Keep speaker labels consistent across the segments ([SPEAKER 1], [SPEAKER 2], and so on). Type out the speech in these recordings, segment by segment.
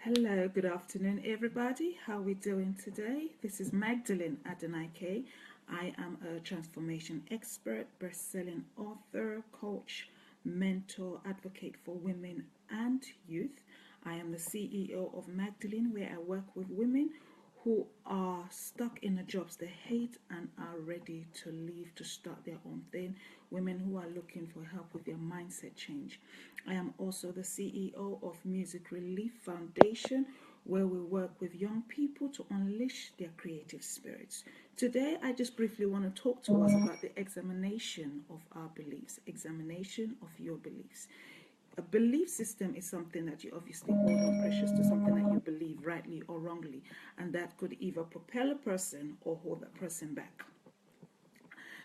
[SPEAKER 1] Hello, good afternoon, everybody. How we doing today? This is Magdalene Adenike. I am a transformation expert, best-selling author, coach, mentor, advocate for women and youth. I am the CEO of Magdalene, where I work with women who are stuck in the jobs they hate and are ready to leave to start their own thing, women who are looking for help with their mindset change. I am also the CEO of Music Relief Foundation, where we work with young people to unleash their creative spirits. Today, I just briefly want to talk to us about the examination of our beliefs, examination of your beliefs. A belief system is something that you obviously hold on precious to, something that you believe rightly or wrongly, and that could either propel a person or hold that person back.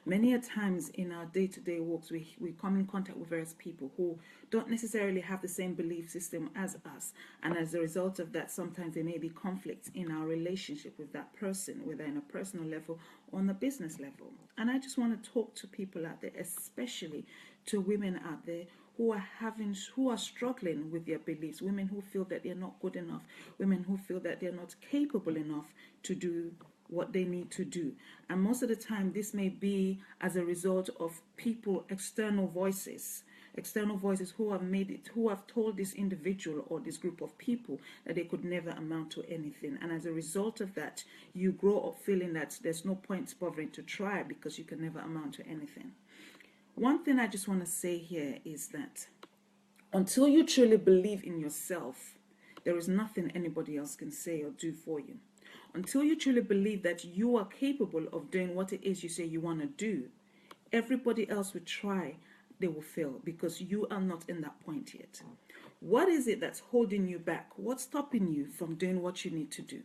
[SPEAKER 1] Many a times in our day-to-day walks, we come in contact with various people who don't necessarily have the same belief system as us, and as a result of that, sometimes there may be conflicts in our relationship with that person, whether in a personal level or on the business level. And I just want to talk to people out there, especially to women out there who are struggling with their beliefs, women who feel that they're not good enough, women who feel that they're not capable enough to do what they need to do. And most of the time this may be as a result of people, external voices who have made it, who have told this individual or this group of people that they could never amount to anything. And as a result of that, you grow up feeling that there's no point bothering to try because you can never amount to anything. One thing I just want to say here is that until you truly believe in yourself, there is nothing anybody else can say or do for you. Until you truly believe that you are capable of doing what it is you say you want to do, everybody else will try, they will fail because you are not in that point yet. What is it that's holding you back? What's stopping you from doing what you need to do?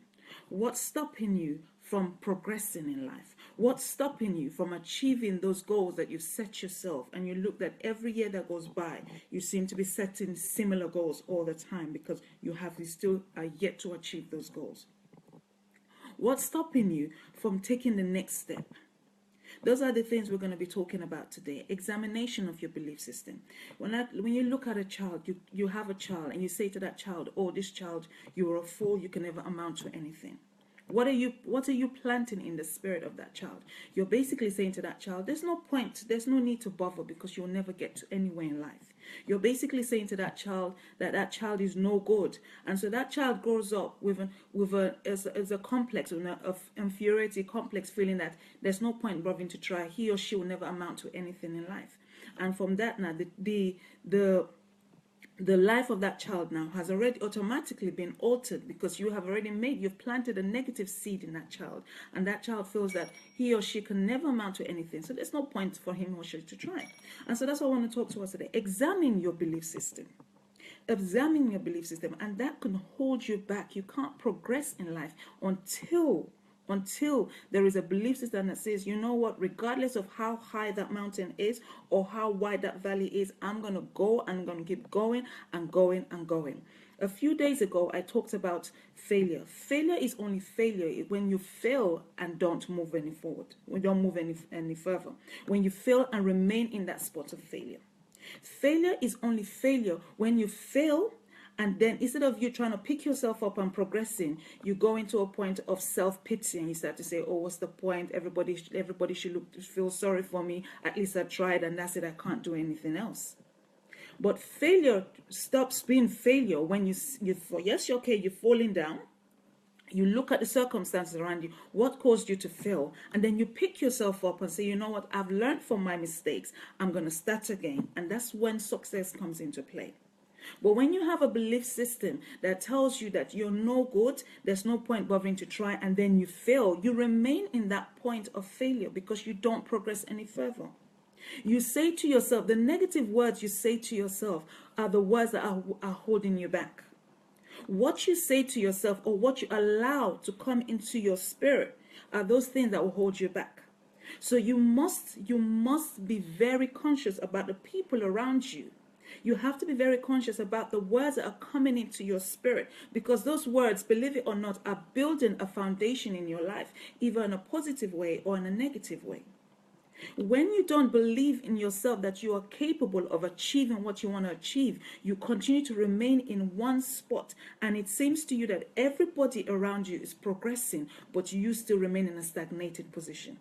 [SPEAKER 1] What's stopping you from progressing in life? What's stopping you from achieving those goals that you've set yourself? And you look that every year that goes by, you seem to be setting similar goals all the time because you still are yet to achieve those goals. What's stopping you from taking the next step? Those are the things we're going to be talking about today. Examination of your belief system. When you look at a child, you have a child and you say to that child, oh, this child, you are a fool, you can never amount to anything. What are you planting in the spirit of that child? You're basically saying to that child, there's no point, there's no need to bother because you'll never get to anywhere in life. You're basically saying to that child that that child is no good. And so that child grows up with a complex, of inferiority complex, feeling that there's no point bothering to try. He or she will never amount to anything in life. And from that now, the life of that child now has already automatically been altered because you've planted a negative seed in that child, and that child feels that he or she can never amount to anything, so there's no point for him or she to try. And so that's what I want to talk to us today. Examine your belief system. Examine your belief system, and that can hold you back. You can't progress in life until there is a belief system that says, you know what, regardless of how high that mountain is or how wide that valley is, I'm going to go and I'm going to keep going and going and going. A few days ago, I talked about failure. Failure is only failure when you fail and don't move any forward, when you don't move any further, when you fail and remain in that spot of failure. Failure is only failure when you fail, and then instead of you trying to pick yourself up and progressing, you go into a point of self-pity and you start to say, oh, what's the point? Everybody should feel sorry for me. At least I tried and that's it. I can't do anything else. But failure stops being failure when yes, okay, you're falling down. You look at the circumstances around you, what caused you to fail, and then you pick yourself up and say, you know what, I've learned from my mistakes. I'm going to start again. And that's when success comes into play. But when you have a belief system that tells you that you're no good, there's no point bothering to try, and then you fail, you remain in that point of failure because you don't progress any further. You say to yourself, the negative words you say to yourself are the words that are holding you back. What you say to yourself or what you allow to come into your spirit are those things that will hold you back. So you must be very conscious about the people around you. You have to be very conscious about the words that are coming into your spirit, because those words, believe it or not, are building a foundation in your life, either in a positive way or in a negative way. When you don't believe in yourself that you are capable of achieving what you want to achieve, you continue to remain in one spot, and it seems to you that everybody around you is progressing, but you still remain in a stagnated position.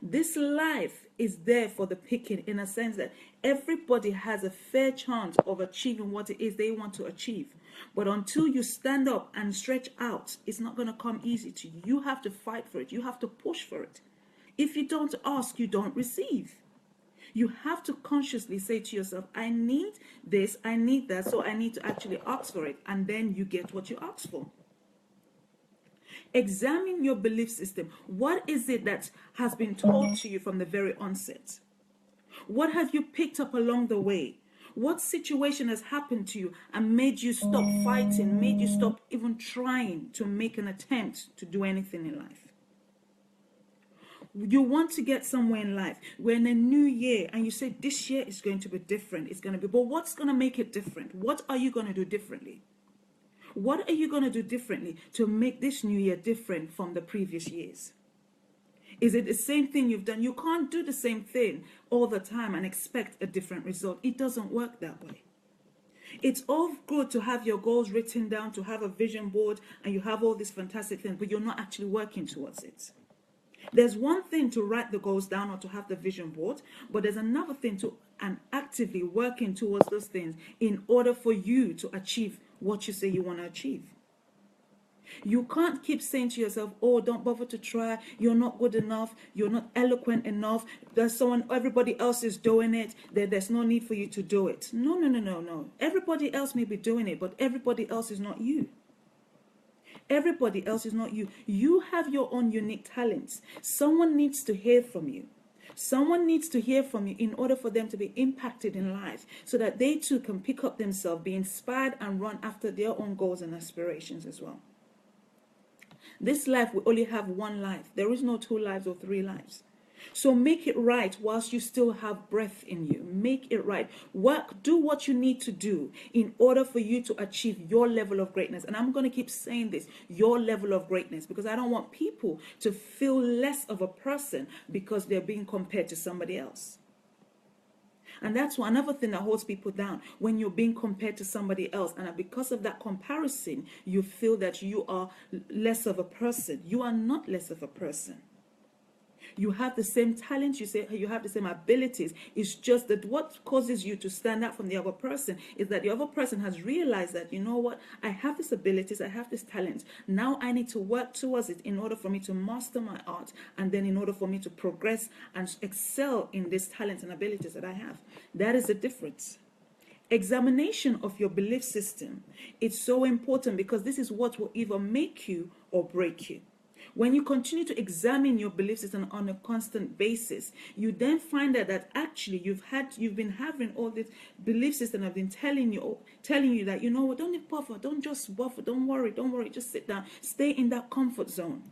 [SPEAKER 1] This life is there for the picking, in a sense that everybody has a fair chance of achieving what it is they want to achieve. But until you stand up and stretch out, it's not going to come easy to you. You have to fight for it. You have to push for it. If you don't ask, you don't receive. You have to consciously say to yourself, I need this, I need that, so I need to actually ask for it. And then you get what you ask for. Examine your belief system. What is it that has been told to you from the very onset? What have you picked up along the way? What situation has happened to you and made you stop fighting, made you stop even trying to make an attempt to do anything in life? You want to get somewhere in life. We're in a new year and you say this year is going to be different. It's going to be, but what's going to make it different? What are you going to do differently? What are you going to do differently to make this new year different from the previous years? Is it the same thing you've done? You can't do the same thing all the time and expect a different result. It doesn't work that way. It's all good to have your goals written down, to have a vision board, and you have all these fantastic things, but you're not actually working towards it. There's one thing to write the goals down or to have the vision board, but there's another thing to actively working towards those things in order for you to achieve what you say you want to achieve. You can't keep saying to yourself, oh, don't bother to try, you're not good enough, you're not eloquent enough, there's someone, everybody else is doing it, there's no need for you to do it. No. Everybody else may be doing it, but everybody else is not you. Everybody else is not you. You have your own unique talents. Someone needs to hear from you. Someone needs to hear from you in order for them to be impacted in life so that they too can pick up themselves, be inspired, and run after their own goals and aspirations as well. This life, we only have one life. There is no 2 lives or 3 lives. So make it right whilst you still have breath in you. Make it right. Work, do what you need to do in order for you to achieve your level of greatness. And I'm going to keep saying this, your level of greatness, because I don't want people to feel less of a person because they're being compared to somebody else. And that's another thing that holds people down, when you're being compared to somebody else. And because of that comparison, you feel that you are less of a person. You are not less of a person. You have the same talents, you have the same abilities. It's just that what causes you to stand out from the other person is that the other person has realized that, you know what, I have these abilities, I have this talent. Now I need to work towards it in order for me to master my art, and then in order for me to progress and excel in these talents and abilities that I have. That is the difference. Examination of your belief system. It's so important because this is what will either make you or break you. When you continue to examine your belief system on a constant basis, you then find out that actually you've been having all this belief system. I've been telling you that, you know what, don't bother, don't just bother, don't worry, just sit down, stay in that comfort zone.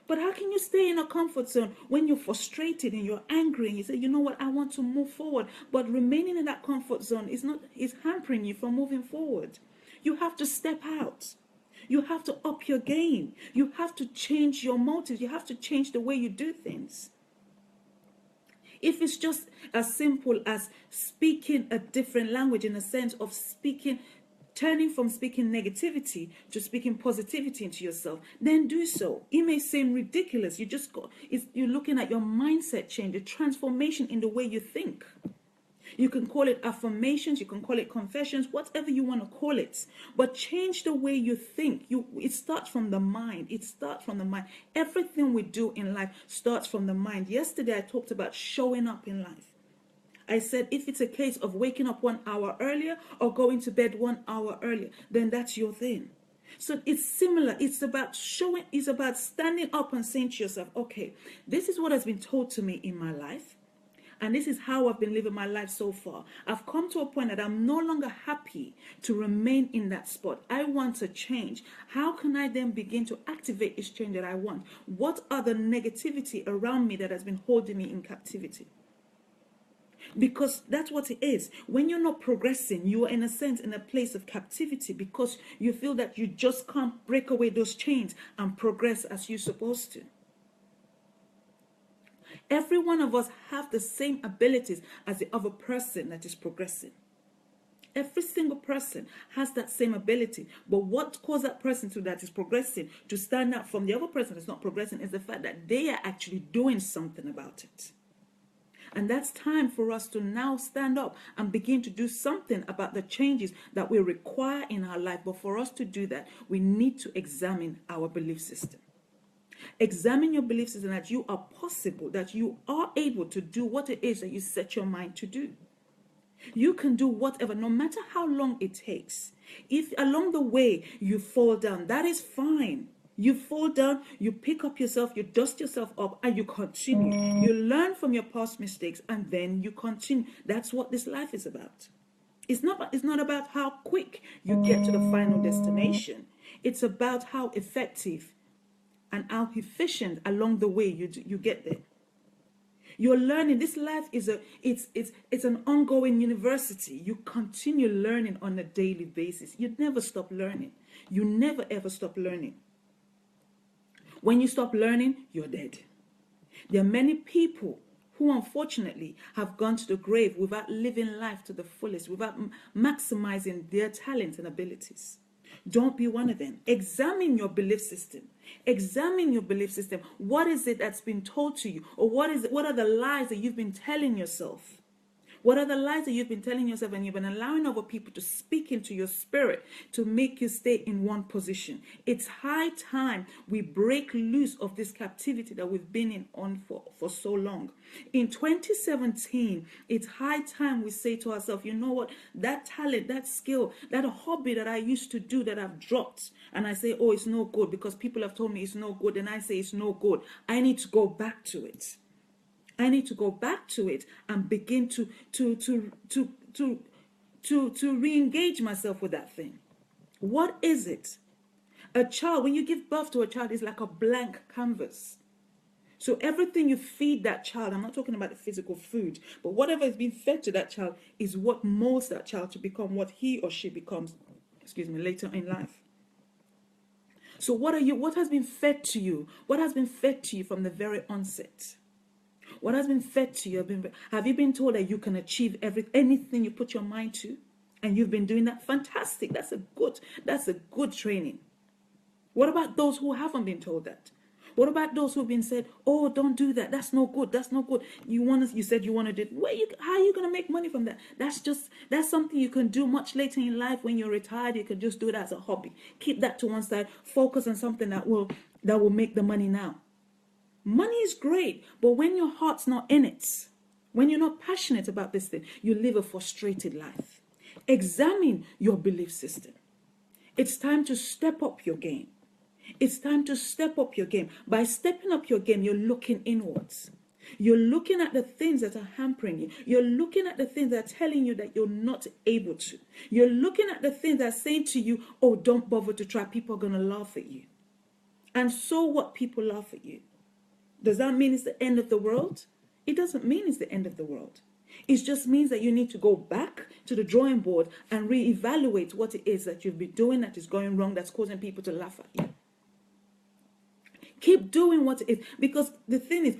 [SPEAKER 1] But how can you stay in a comfort zone when you're frustrated and you're angry and you say, you know what, I want to move forward, but remaining in that comfort zone is hampering you from moving forward. You have to step out. You have to up your game. You have to change your motives. You have to change the way you do things. If it's just as simple as speaking a different language, in a sense of turning from speaking negativity to speaking positivity into yourself, then do so. It may seem ridiculous. You're looking at your mindset change, a transformation in the way you think. You can call it affirmations, you can call it confessions, whatever you want to call it. But change the way you think. It starts from the mind. It starts from the mind. Everything we do in life starts from the mind. Yesterday I talked about showing up in life. I said if it's a case of waking up 1 hour earlier or going to bed 1 hour earlier, then that's your thing. So it's similar. It's about standing up and saying to yourself, okay, this is what has been told to me in my life. And this is how I've been living my life so far. I've come to a point that I'm no longer happy to remain in that spot. I want to change. How can I then begin to activate this change that I want? What are the negativity around me that has been holding me in captivity? Because that's what it is. When you're not progressing, you are in a sense in a place of captivity because you feel that you just can't break away those chains and progress as you're supposed to. Every one of us have the same abilities as the other person that is progressing. Every single person has that same ability. But what caused that person that is progressing to stand out from the other person that's not progressing is the fact that they are actually doing something about it. And that's time for us to now stand up and begin to do something about the changes that we require in our life. But for us to do that, we need to examine our belief system. Examine your belief system that you are possible, that you are able to do what it is that you set your mind to do. You can do whatever, no matter how long it takes. If along the way you fall down, that is fine. You fall down, you pick up yourself, you dust yourself up, and you continue. You learn from your past mistakes, and then you continue. That's what this life is about. It's not about how quick you get to the final destination. It's about how effective and how efficient along the way you get there. You're learning. This life is it's an ongoing university. You continue learning on a daily basis. You never stop learning. You never ever stop learning. When you stop learning, you're dead. There are many people who unfortunately have gone to the grave without living life to the fullest, without maximizing their talents and abilities. Don't be one of them. Examine your belief system. Examine your belief system. What is it that's been told to you? Or what are the lies that you've been telling yourself? What are the lies that you've been telling yourself and you've been allowing other people to speak into your spirit to make you stay in one position? It's high time we break loose of this captivity that we've been on for so long. In 2017, it's high time we say to ourselves, you know what, that talent, that skill, that hobby that I used to do that I've dropped, and I say, oh, it's no good because people have told me it's no good, and I say it's no good. I need to go back to it. I need to go back to it and begin to re-engage myself with that thing. What is it? A child, when you give birth to a child, is like a blank canvas. So everything you feed that child, I'm not talking about the physical food, but whatever is being fed to that child is what molds that child to become what he or she becomes, later in life. So what has been fed to you? What has been fed to you from the very onset? What has been fed to you? Have you been told that you can achieve anything you put your mind to? And you've been doing that? Fantastic. That's a good training. What about those who haven't been told that? What about those who've been said, oh, don't do that. That's no good. That's no good. You said you want to do it. How are you going to make money from that? That's something you can do much later in life when you're retired. You can just do it as a hobby. Keep that to one side. Focus on something that will make the money now. Money is great, but when your heart's not in it, when you're not passionate about this thing, you live a frustrated life. Examine your belief system. It's time to step up your game. It's time to step up your game. By stepping up your game, you're looking inwards. You're looking at the things that are hampering you. You're looking at the things that are telling you that you're not able to. You're looking at the things that are saying to you, oh, don't bother to try. People are going to laugh at you. And so what? People laugh at you. Does that mean it's the end of the world? It doesn't mean it's the end of the world. It just means that you need to go back to the drawing board and reevaluate what it is that you've been doing that is going wrong, that's causing people to laugh at you. Keep doing what it is, because the thing is,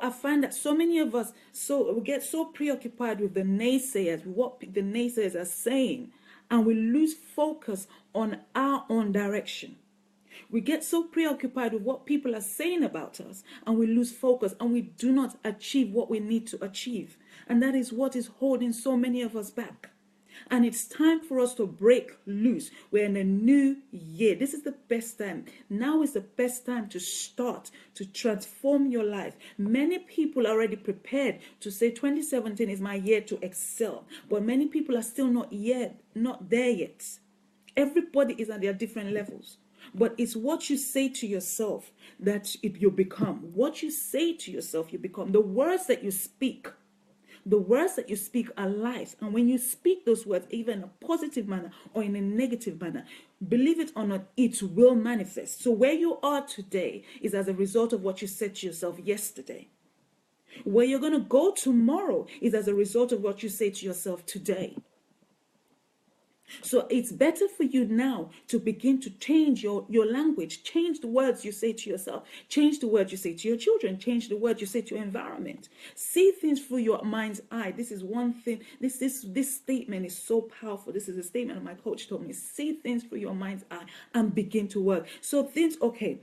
[SPEAKER 1] I find that so many of us, we get so preoccupied with the naysayers, what the naysayers are saying, and we lose focus on our own direction. We get so preoccupied with what people are saying about us, and we lose focus, and we do not achieve what we need to achieve. And that is what is holding so many of us back. And it's time for us to break loose. We're in a new year. This is the best time. Now is the best time to start to transform your life. Many people are already prepared to say 2017 is my year to excel. But many people are still not there yet. Everybody is at their different levels. But it's what you say to yourself that you become. What you say to yourself, you become. The words that you speak. The words that you speak are life. And when you speak those words, either in a positive manner or in a negative manner, believe it or not, it will manifest. So where you are today is as a result of what you said to yourself yesterday. Where you're going to go tomorrow is as a result of what you say to yourself today. So it's better for you now to begin to change your language, change the words you say to yourself, change the words you say to your children, change the words you say to your environment. See things through your mind's eye. This is one thing. This statement is so powerful. This is a statement my coach told me. See things through your mind's eye and begin to work. So things, okay,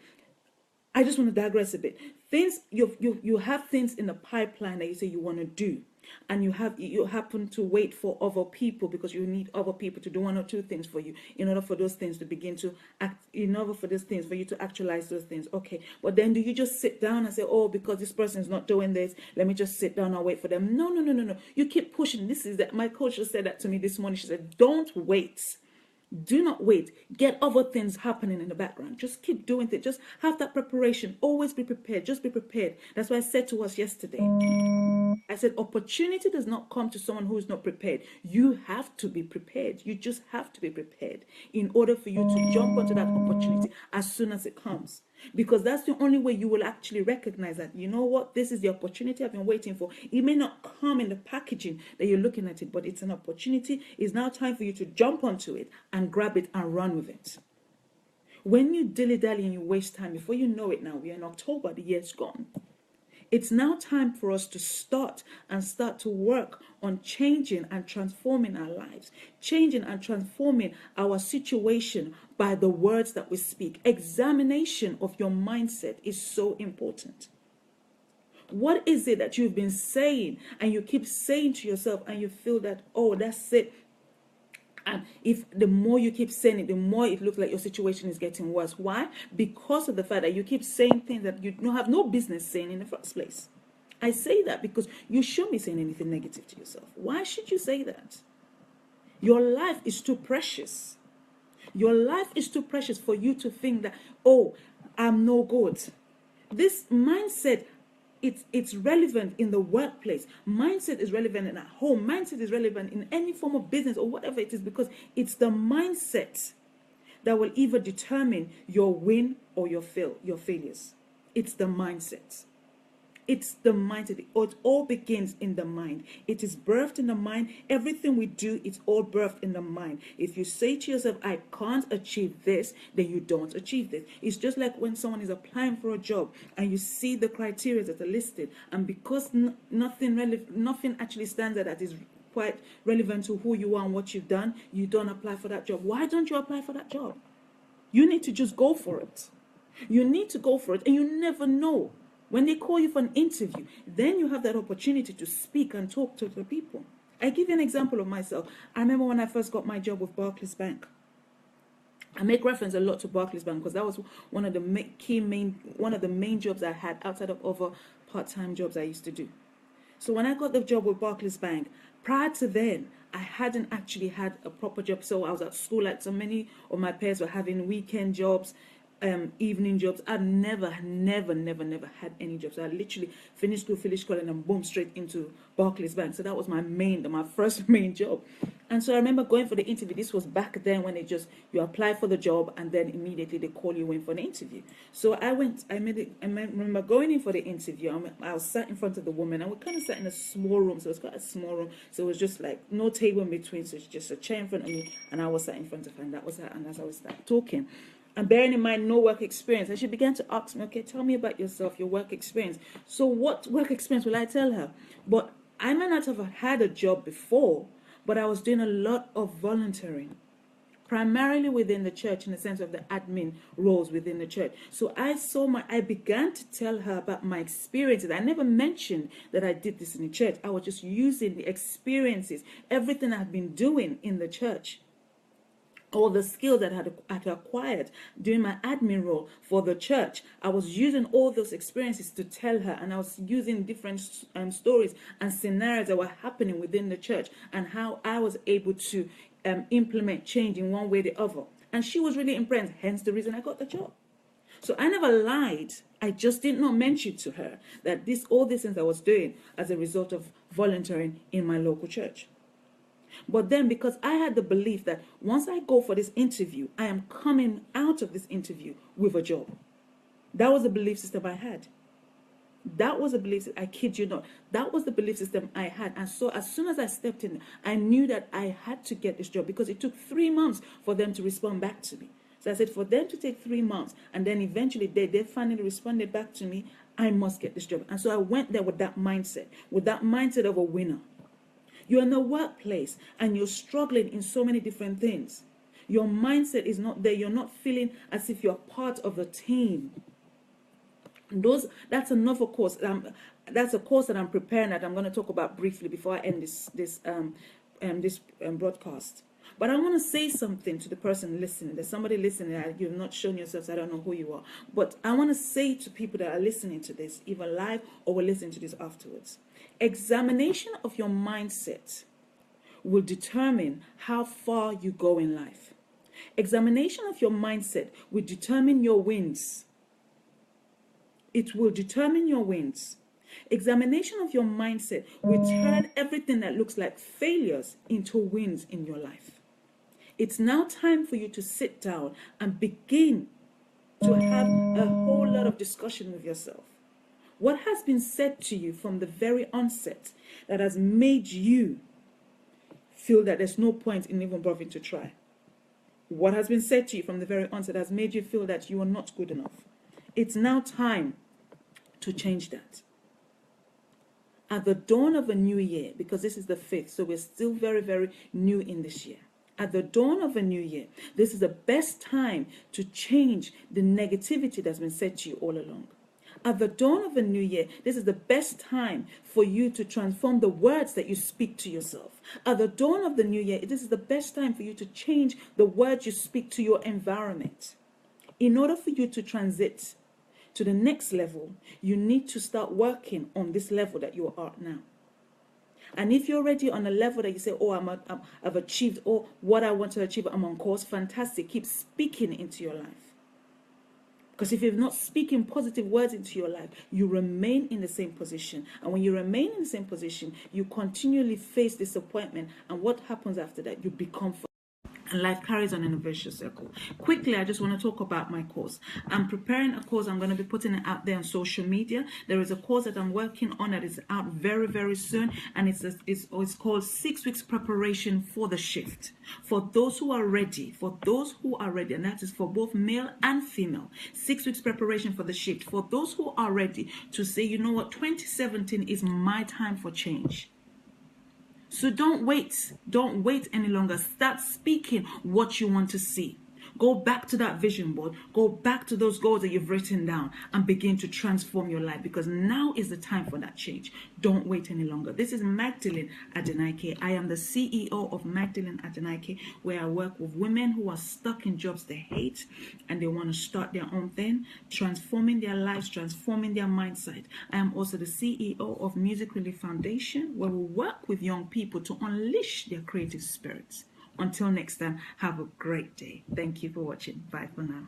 [SPEAKER 1] I just want to digress a bit. Things you have things in the pipeline that you say you want to do, and you happen to wait for other people because you need other people to do one or two things for you in order for those things to begin to act, in order for those things for you to actualize those things. Okay, but then do you just sit down and say, oh, because this person is not doing this, let me just sit down and wait for them? No, no, no, no, no. You keep pushing. This is that my coach just said that to me this morning. She said, don't wait. Do not wait. Get other things happening in the background. Just keep doing it. Just have that preparation. Always be prepared. Just be prepared. That's what I said to us yesterday. I said opportunity does not come to someone who is not prepared. You have to be prepared. You just have to be prepared in order for you to jump onto that opportunity as soon as it comes. Because that's the only way you will actually recognize that, you know what, this is the opportunity I've been waiting for. It may not come in the packaging that you're looking at it, but it's an opportunity. It's now time for you to jump onto it and grab it and run with it. When you dilly-dally and you waste time, before you know it now, we're in October, the year's gone. It's now time for us to start to work on changing and transforming our lives, changing and transforming our situation by the words that we speak. Examination of your mindset is so important. What is it that you've been saying and you keep saying to yourself and you feel that, oh, that's it? And if the more you keep saying it, the more it looks like your situation is getting worse. Why? Because of the fact that you keep saying things that you have no business saying in the first place. I say that because you shouldn't be saying anything negative to yourself. Why should you say that? Your life is too precious. Your life is too precious for you to think that, oh, I'm no good. This mindset, it's relevant in the workplace. Mindset is relevant in at home. Mindset is relevant in any form of business or whatever it is, because it's the mindset that will either determine your win or your failures. It's the mindset. It's the mindset. It all begins in the mind. It is birthed in the mind. Everything we do, it's all birthed in the mind. If you say to yourself, I can't achieve this, then you don't achieve this. It's just like when someone is applying for a job and you see the criteria that are listed, and because nothing actually stands out that is quite relevant to who you are and what you've done, you don't apply for that job. Why don't you apply for that job? You need to just go for it. You need to go for it, and you never know. When they call you for an interview, then you have that opportunity to speak and talk to the people. I give you an example of myself. I remember when I first got my job with Barclays Bank. I make reference a lot to Barclays Bank because that was one of the main jobs I had outside of other part-time jobs I used to do. So when I got the job with Barclays Bank, prior to then, I hadn't actually had a proper job. So I was at school, like so many of my peers were having weekend jobs, evening jobs. I'd never had any jobs. So I literally finished school, finished college, and boom, straight into Barclays Bank. So that was my first main job. And so I remember going for the interview. This was back then when you apply for the job and then immediately they call you in for the interview. So I remember going in for the interview. I was sat in front of the woman, and we kind of sat in a small room. So it was quite a small room. So it was just like no table in between. So it's just a chair in front of me, and I was sat in front of her, and that was her. And as I was talking, and bearing in mind no work experience, and she began to ask me, okay, tell me about yourself, your work experience. So what work experience will I tell her? But I might not have had a job before, but I was doing a lot of volunteering, primarily within the church, in the sense of the admin roles within the church. So I began to tell her about my experiences. I never mentioned that I did this in the church. I was just using the experiences, everything I've been doing in the church, all the skills that I had acquired during my admin role for the church. I was using all those experiences to tell her, and I was using different stories and scenarios that were happening within the church and how I was able to implement change in one way or the other. And she was really impressed, hence the reason I got the job. So I never lied. I just did not mention to her that all these things I was doing as a result of volunteering in my local church. But then, because I had the belief that once I go for this interview, I am coming out of this interview with a job. That was the belief system I had. That was a belief system. I kid you not. That was the belief system I had. And so as soon as I stepped in, I knew that I had to get this job because it took 3 months for them to respond back to me. So I said, for them to take 3 months and then eventually they finally responded back to me, I must get this job. And so I went there with that mindset of a winner. You're in the workplace and you're struggling in so many different things. Your mindset is not there. You're not feeling as if you're part of a team. That's another course. That's a course that I'm preparing that I'm going to talk about briefly before I end this broadcast. But I want to say something to the person listening. There's somebody listening that you've not shown yourself, so I don't know who you are. But I want to say to people that are listening to this, either live or will listen to this afterwards, examination of your mindset will determine how far you go in life. Examination of your mindset will determine your wins. It will determine your wins. Examination of your mindset will turn everything that looks like failures into wins in your life. It's now time for you to sit down and begin to have a whole lot of discussion with yourself. What has been said to you from the very onset that has made you feel that there's no point in even bothering to try? What has been said to you from the very onset has made you feel that you are not good enough? It's now time to change that. At the dawn of a new year, because this is the 5th, so we're still very, very new in this year. At the dawn of a new year, this is the best time to change the negativity that's been said to you all along. At the dawn of a new year, this is the best time for you to transform the words that you speak to yourself. At the dawn of the new year, this is the best time for you to change the words you speak to your environment. In order for you to transit to the next level, you need to start working on this level that you are at now. And if you're already on a level that you say, oh, I've achieved or what I want to achieve, I'm on course, fantastic. Keep speaking into your life. Because if you're not speaking positive words into your life, you remain in the same position. And when you remain in the same position, you continually face disappointment. And what happens after that? You become and life carries on in a vicious circle. Quickly, I just want to talk about my course. I'm preparing a course. I'm going to be putting it out there on social media. There is a course that I'm working on that is out very, very soon. And it's called 6 Weeks Preparation for the Shift. For those who are ready, and that is for both male and female. 6 weeks preparation for the shift. For those who are ready to say, you know what, 2017 is my time for change. So don't wait any longer. Start speaking what you want to see. Go back to that vision board. Go back to those goals that you've written down and begin to transform your life, because now is the time for that change. Don't wait any longer. This is Magdalene Adenike. I am the CEO of Magdalene Adenike, where I work with women who are stuck in jobs they hate and they want to start their own thing, transforming their lives, transforming their mindset. I am also the CEO of Music Relief Foundation, where we work with young people to unleash their creative spirits. Until next time, have a great day. Thank you for watching. Bye for now.